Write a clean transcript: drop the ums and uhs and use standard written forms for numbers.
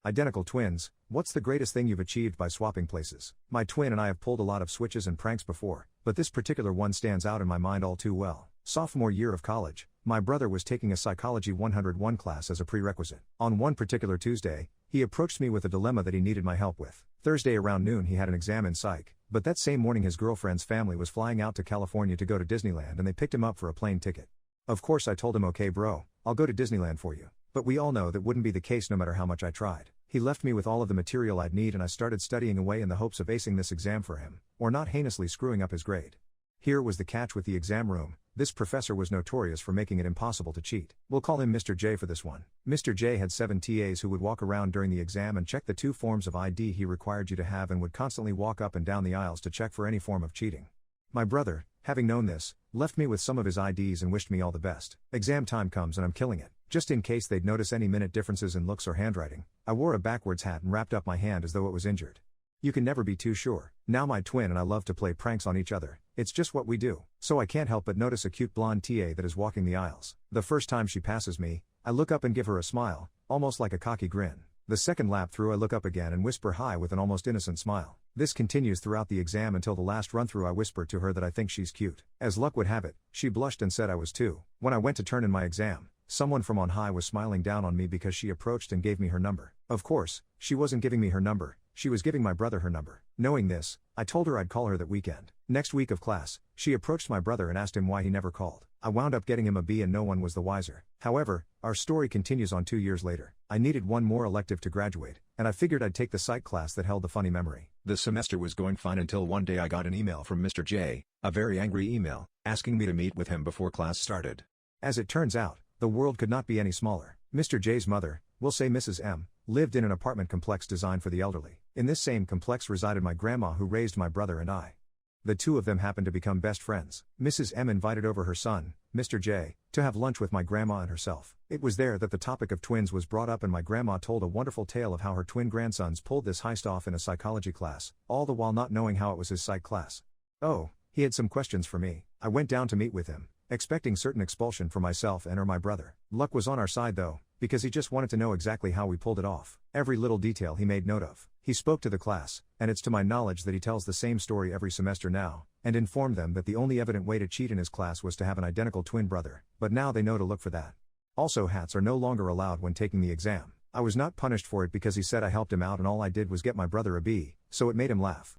Identical twins, what's the greatest thing you've achieved by swapping places? My twin and I have pulled a lot of switches and pranks before, but this particular one stands out in my mind all too well. Sophomore year of college, my brother was taking a Psychology 101 class as a prerequisite. On one particular Tuesday, he approached me with a dilemma that he needed my help with. Thursday around noon he had an exam in psych, but that same morning his girlfriend's family was flying out to California to go to Disneyland and they picked him up for a plane ticket. Of course I told him, okay bro, I'll go to Disneyland for you. But we all know that wouldn't be the case no matter how much I tried. He left me with all of the material I'd need and I started studying away in the hopes of acing this exam for him, or not heinously screwing up his grade. Here was the catch with the exam room: this professor was notorious for making it impossible to cheat. We'll call him Mr. J for this one. Mr. J had 7 TAs who would walk around during the exam and check the 2 forms of ID he required you to have and would constantly walk up and down the aisles to check for any form of cheating. My brother, having known this, left me with some of his IDs and wished me all the best. Exam time comes and I'm killing it. Just in case they'd notice any minute differences in looks or handwriting, I wore a backwards hat and wrapped up my hand as though it was injured. You can never be too sure. Now my twin and I love to play pranks on each other. It's just what we do. So I can't help but notice a cute blonde TA that is walking the aisles. The first time she passes me, I look up and give her a smile, almost like a cocky grin. The second lap through I look up again and whisper hi with an almost innocent smile. This continues throughout the exam until the last run through I whisper to her that I think she's cute. As luck would have it, she blushed and said I was too. When I went to turn in my exam, someone from on high was smiling down on me because she approached and gave me her number. Of course, she wasn't giving me her number, she was giving my brother her number. Knowing this, I told her I'd call her that weekend. Next week of class, she approached my brother and asked him why he never called. I wound up getting him a B and no one was the wiser. However, our story continues on 2 years later. I needed one more elective to graduate, and I figured I'd take the psych class that held the funny memory. The semester was going fine until one day I got an email from Mr. J, a very angry email, asking me to meet with him before class started. As it turns out, the world could not be any smaller. Mr. J's mother, we'll say Mrs. M, lived in an apartment complex designed for the elderly. In this same complex resided my grandma who raised my brother and I. The two of them happened to become best friends. Mrs. M invited over her son, Mr. J, to have lunch with my grandma and herself. It was there that the topic of twins was brought up and my grandma told a wonderful tale of how her twin grandsons pulled this heist off in a psychology class, all the while not knowing how it was his psych class. Oh, he had some questions for me. I went down to meet with him, expecting certain expulsion for myself and or my brother. Luck was on our side though, because he just wanted to know exactly how we pulled it off. Every little detail he made note of. He spoke to the class, and it's to my knowledge that he tells the same story every semester now, and informed them that the only evident way to cheat in his class was to have an identical twin brother, but now they know to look for that. Also, hats are no longer allowed when taking the exam. I was not punished for it because he said I helped him out and all I did was get my brother a B, so it made him laugh.